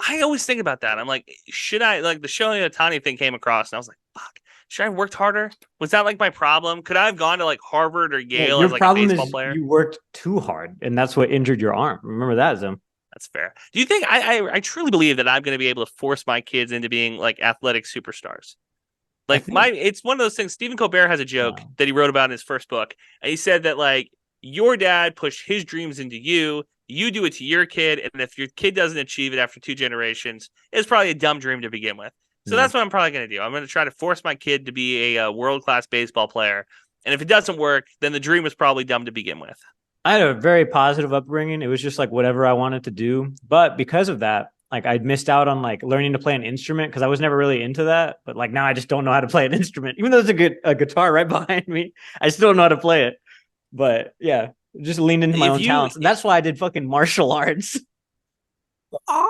I always think about that. I'm like, should I, like the Shohei Ohtani thing came across and I was like, fuck, should I have worked harder? Was that like my problem? Could I have gone to like Harvard or Yale Your as like a problem baseball is player? you worked too hard, and that's what injured your arm. Remember that, Zim. That's fair. Do you think I truly believe that I'm going to be able to force my kids into being like athletic superstars? I Like think it's one of those things. Stephen Colbert has a joke no. that he wrote about in his first book, and he said that like your dad pushed his dreams into you. You do it to your kid, and if your kid doesn't achieve it after 2 generations, it's probably a dumb dream to begin with. So Yeah. that's what I'm probably going to do. I'm going to try to force my kid to be a world-class baseball player, and if it doesn't work, then the dream was probably dumb to begin with. I had a very positive upbringing. It was just like whatever I wanted to do. But because of that, like I'd missed out on like learning to play an instrument because I was never really into that. But like now I just don't know how to play an instrument. Even though there's a guitar right behind me, I still don't know how to play it. But yeah, just leaned into my If own you- talents. And that's why I did fucking martial arts.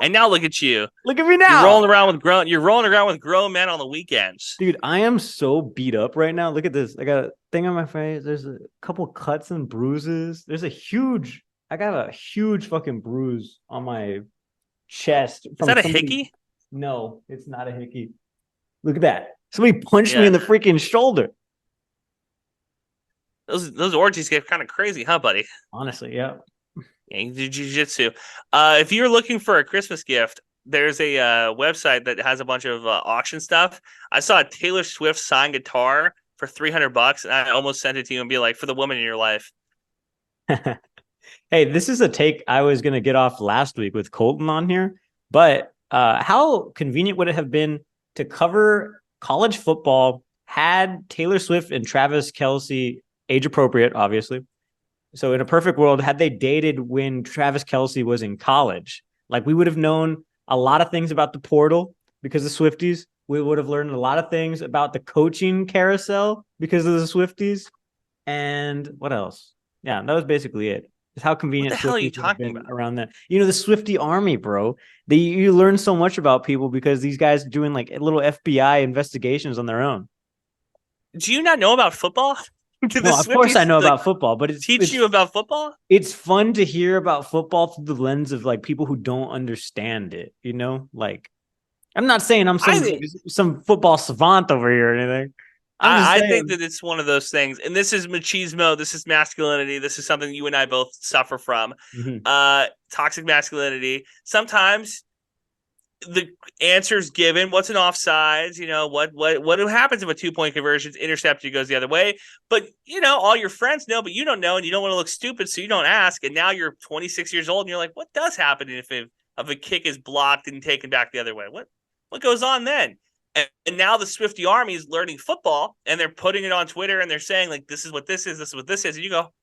And now look at you. Look at me You're now. rolling around with grown men on the weekends. Dude, I am so beat up right now. Look at this. I got a thing on my face. There's a couple cuts and bruises. I got a huge fucking bruise on my chest. Is that a hickey? No, it's not a hickey. Look at that. Somebody punched me in the freaking shoulder. Those orgies get kind of crazy, huh, buddy? Honestly, yeah. Yeah, you do jiu-jitsu. If you're looking for a Christmas gift, there's a website that has a bunch of auction stuff. I saw a Taylor Swift signed guitar for $300, and I almost sent it to you and be like, for the woman in your life. Hey, this is a take I was going to get off last week with Colton on here, but how convenient would it have been to cover college football had Taylor Swift and Travis Kelce, age appropriate, obviously. So in a perfect world, had they dated when Travis Kelce was in college, like we would have known a lot of things about the portal because of Swifties. We would have learned a lot of things about the coaching carousel because of the Swifties. And what else? Yeah, that was basically it. It's how convenient. What the hell are you Swifties would have talking been about? around that? You know, the Swifty army, bro. You learn so much about people because these guys are doing like little FBI investigations on their own. Do you not know about football? Well, of course I know about football, but Teach you about football? It's fun to hear about football through the lens of like people who don't understand it, you know? Like I'm not saying I'm some football savant over here or anything. I think that it's one of those things, and this is machismo, this is masculinity, this is something you and I both suffer from. Toxic masculinity. Sometimes the answer's given. What's an offsides? You know, what happens if a 2-point conversion is intercepted, goes the other way? But you know, all your friends know, but you don't know, and you don't want to look stupid, so you don't ask. And now you're 26 years old, and you're like, what does happen if a kick is blocked and taken back the other way? What goes on then? And now the Swifty Army is learning football, and they're putting it on Twitter, and they're saying like, this is what this is, this is what this is, and you go,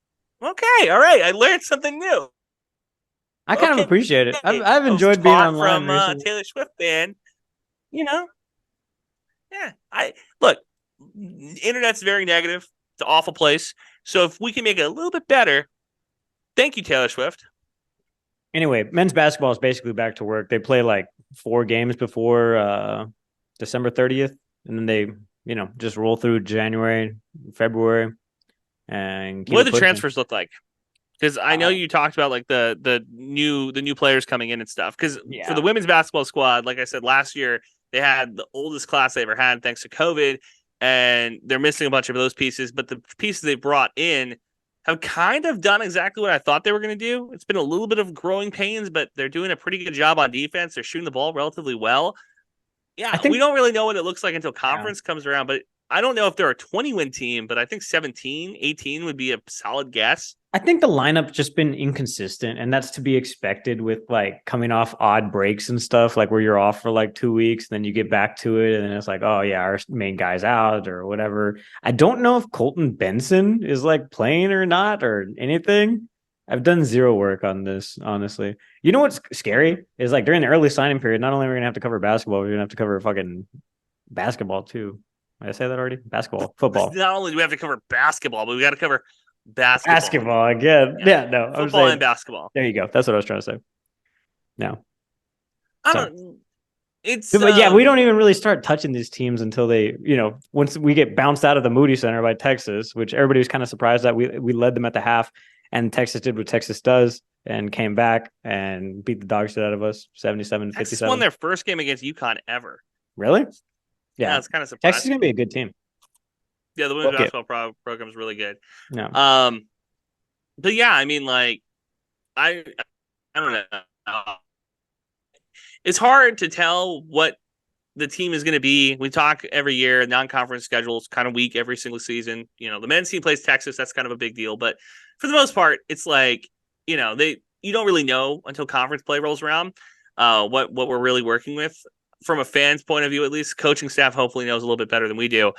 okay, all right, I learned something new. I kind of appreciate it. I've enjoyed being online from Taylor Swift band. You know, yeah. Internet's very negative. It's an awful place. So if we can make it a little bit better, thank you, Taylor Swift. Anyway, men's basketball is basically back to work. They play like 4 games before December 30th, and then they, just roll through January, February, and what do the transfers look like? Because I know you talked about like the new players coming in and stuff. Because for the women's basketball squad, like I said last year, they had the oldest class they ever had thanks to COVID, and they're missing a bunch of those pieces. But the pieces they brought in have kind of done exactly what I thought they were going to do. It's been a little bit of growing pains, but they're doing a pretty good job on defense. They're shooting the ball relatively well. Yeah, we don't really know what it looks like until conference comes around, but I don't know if they're a 20-win team, but I think 17, 18 would be a solid guess. I think the lineup just been inconsistent, and that's to be expected with like coming off odd breaks and stuff, like where you're off for like 2 weeks, then you get back to it, and then it's like, oh yeah, our main guy's out or whatever. I don't know if Colton Benson is like playing or not or anything. I've done zero work on this, honestly. You know what's scary is like during the early signing period, not only are we gonna have to cover basketball, we're gonna have to cover fucking basketball too. Did I say that already? Basketball, football. Not only do we have to cover basketball, but we got to cover basketball. Basketball again. Yeah, no. Football and basketball. There you go. That's what I was trying to say. No. I don't. It's. But yeah, we don't even really start touching these teams until they, once we get bounced out of the Moody Center by Texas, which everybody was kind of surprised that we led them at the half, and Texas did what Texas does, and came back and beat the dog shit out of us, 77-57. Texas won their first game against UConn ever. Really? Yeah, it's kind of surprising. Texas is gonna be a good team. Yeah, the women's basketball program is really good. No. But yeah, I mean, like, I don't know. It's hard to tell what the team is going to be. We talk every year, non-conference schedules kind of weak every single season. You know, the men's team plays Texas. That's kind of a big deal. But for the most part, it's like, you know, you don't really know until conference play rolls around what we're really working with. From a fan's point of view, at least, coaching staff hopefully knows a little bit better than we do.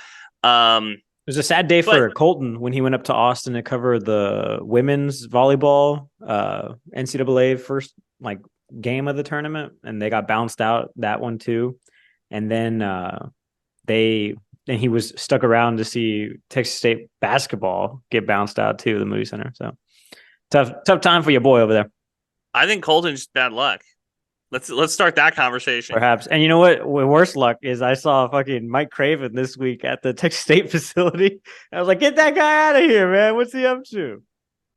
It was a sad day for Colton when he went up to Austin to cover the women's volleyball NCAA first game of the tournament, and they got bounced out that one too. And then he was stuck around to see Texas State basketball get bounced out too, the Moody Center. So tough time for your boy over there. I think Colton's just bad luck. Let's start that conversation. Perhaps. And you know what? Worse luck is I saw fucking Mike Craven this week at the Texas State facility. I was like, get that guy out of here, man. What's he up to?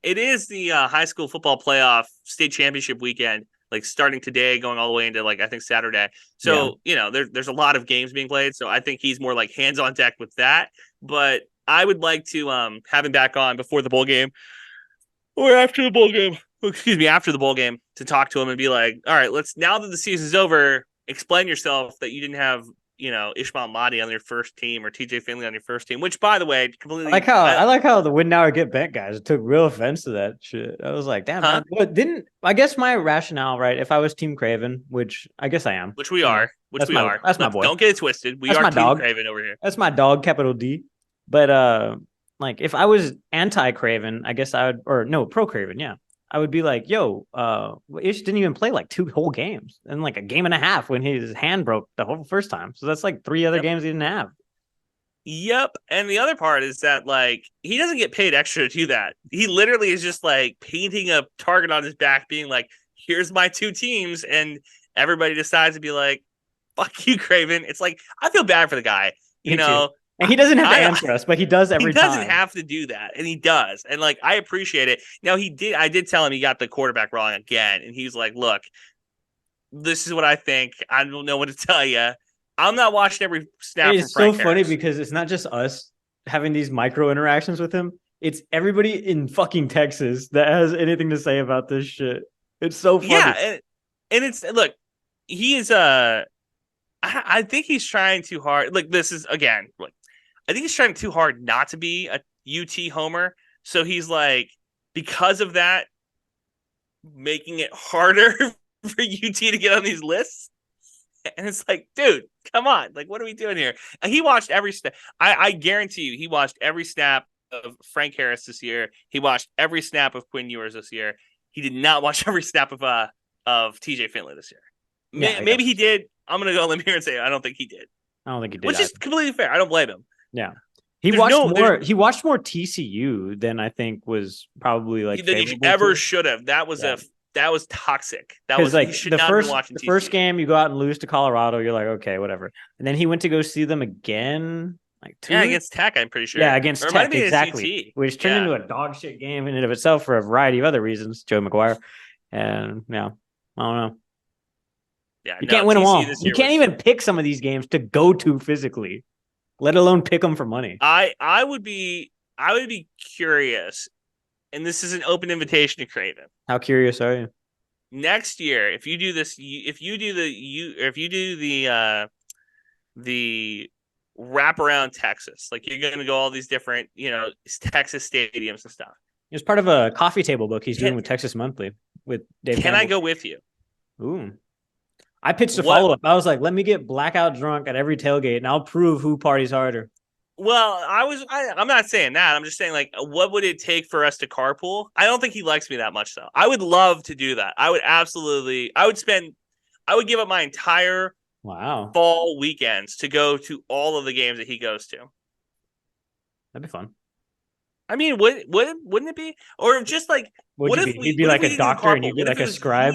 It is the high school football playoff state championship weekend, like starting today, going all the way into I think Saturday. So, you know, there's a lot of games being played. So I think he's more like hands on deck with that. But I would like to have him back on before the bowl game or after the bowl game. After the bowl game to talk to him and be like, all right, now that the season's over, explain yourself that you didn't have, you know, Ishmael Mahdi on your first team or TJ Finley on your first team, which by the way, completely. I like how the win now or get bent guys took real offense to that shit. I was like, damn, man. But I guess my rationale, right? If I was Team Craven, which I guess I am. Which we are. That's my boy. Don't get it twisted. We are Team Craven over here. That's my dog, capital D. But if I was anti-Craven, I guess I would, or no, pro-Craven, yeah. I would be like, yo, Ish didn't even play 2 whole games and a game and a half when his hand broke the whole first time. So that's 3 other games he didn't have. Yep. And the other part is that he doesn't get paid extra to do that. He literally is just painting a target on his back, being like, here's my 2 teams. And everybody decides to be like, fuck you, Craven. It's I feel bad for the guy, you know. And he doesn't have to answer us, but he does every time. He doesn't have to do that, and he does. And I appreciate it. Now I did tell him he got the quarterback wrong again, and he's like, "Look, this is what I think. I don't know what to tell you. I'm not watching every snap." It's so funny because it's not just us having these micro interactions with him. It's everybody in fucking Texas that has anything to say about this shit. It's so funny. Yeah, and it's he is I think he's trying too hard. This is again. I think he's trying too hard not to be a UT homer. So he's because of that, making it harder for UT to get on these lists. And it's dude, come on. What are we doing here? And he watched every snap. I guarantee you, he watched every snap of Frank Harris this year. He watched every snap of Quinn Ewers this year. He did not watch every snap of TJ Finley this year. Yeah, maybe he did. I'm going to go on limb here and say I don't think he did. I don't think he did. Which is completely fair. I don't blame him. Yeah. He watched more TCU than I think was probably than he ever should have. That was that was toxic. That was he should not have been watching the TCU. First game you go out and lose to Colorado, you're like, okay, whatever. And then he went to go see them again, against Tech, I'm pretty sure. Yeah, against Tech, exactly. Which turned into a dog shit game in and of itself for a variety of other reasons. Joe McGuire, and I don't know. Yeah, you can't win them all. You can't even pick some of these games to go to physically, let alone pick them for money. I would be curious, and this is an open invitation to Craven. How curious are you? Next year, if you do this, if you do the wraparound Texas, you're going to go all these different, Texas stadiums and stuff. It's part of a coffee table book he's doing with Texas Monthly with Dave. Can Campbell. I go with you? Ooh. I pitched a follow-up. I was like, let me get blackout drunk at every tailgate, and I'll prove who parties harder. Well, I'm not saying that. I'm just saying, what would it take for us to carpool? I don't think he likes me that much, though. I would love to do that. I would give up my entire fall weekends to go to all of the games that he goes to. That'd be fun. I mean, wouldn't it be? Or just what if he'd be like a doctor and you'd be like a scribe?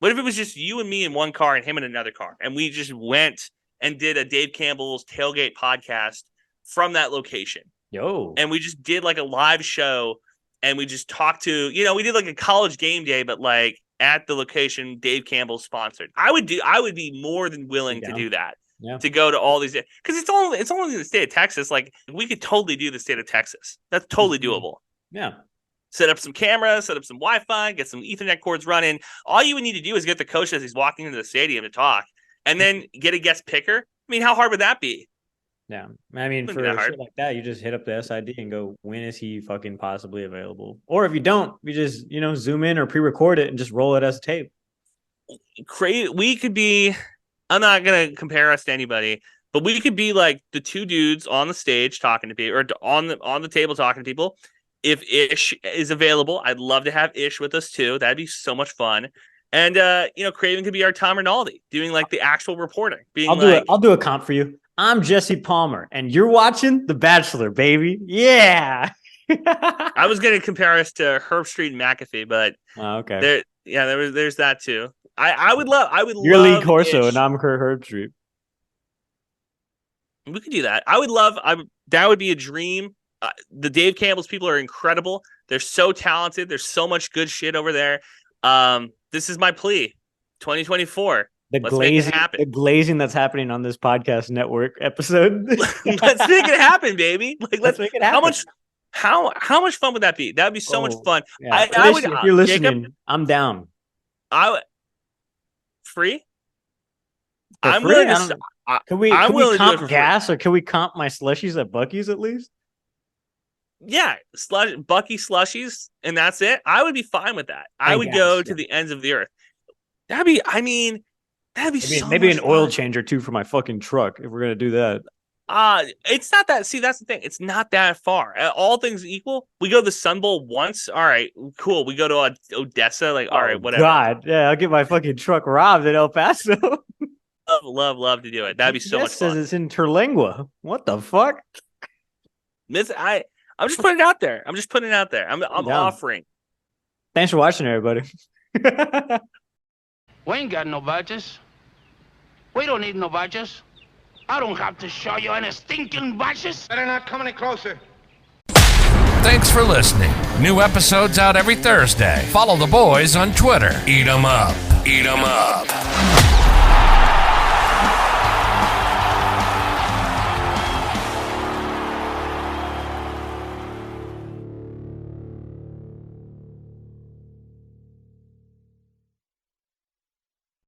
What if it was just you and me in one car and him in another car, and we just went and did a Dave Campbell's Tailgate podcast from that location? Yo. And we just did a live show and we just talked to, we did like a college game day, but like at the location Dave Campbell sponsored. I would be more than willing to do that. Yeah. To go to all these, because it's only in the state of Texas. Like we could totally do the state of Texas. That's totally doable. Yeah. Set up some cameras, set up some Wi-Fi, get some Ethernet cords running. All you would need to do is get the coach as he's walking into the stadium to talk, and then get a guest picker. I mean, how hard would that be? Yeah. I mean, for shit like that, you just hit up the SID and go, when is he fucking possibly available? Or if you don't, you just, zoom in or pre-record it and just roll it as a tape. We could be, I'm not going to compare us to anybody, but we could be like the two dudes on the stage talking to people, or on the table talking to people. If Ish is available, I'd love to have Ish with us too. That'd be so much fun. And Craven could be our Tom Rinaldi, doing like the actual reporting. I'll do a comp for you. I'm Jesse Palmer, and you're watching The Bachelor, baby. Yeah. I was going to compare us to Herb Street and McAfee, but okay. There's that too. I would love. You're Lee Corso, Ish. And I'm Herb Street. We could do that. I would love. That would be a dream. The Dave Campbell's people are incredible. They're so talented. There's so much good shit over there. This is my plea. 2024. Let's make it happen. The glazing that's happening on this podcast network episode. Let's make it happen, baby. Like, let's make it happen. How much fun would that be? That would be so much fun. Yeah. If you're listening, Jacob, I'm down. Free? I'm free? willing to. Can we comp gas, or can we comp my slushies at Buc-ee's at least? Yeah, Bucky slushies, and that's it. I would be fine with that. I would go to the ends of the earth. That'd be maybe an oil change or two for my fucking truck if we're gonna do that. It's not that. See, that's the thing. It's not that far. All things equal, we go to the Sun Bowl once. All right, cool. We go to Odessa. Like, all right, whatever. God, yeah, I'll get my fucking truck robbed in El Paso. love to do it. That'd be so much fun. Says it's in Terlingua. What the fuck? I'm just putting it out there. I'm offering. Thanks for watching, everybody. We ain't got no badges. We don't need no badges. I don't have to show you any stinking badges. Better not come any closer. Thanks for listening. New episodes out every Thursday. Follow the boys on Twitter. Eat 'em up. Eat 'em up.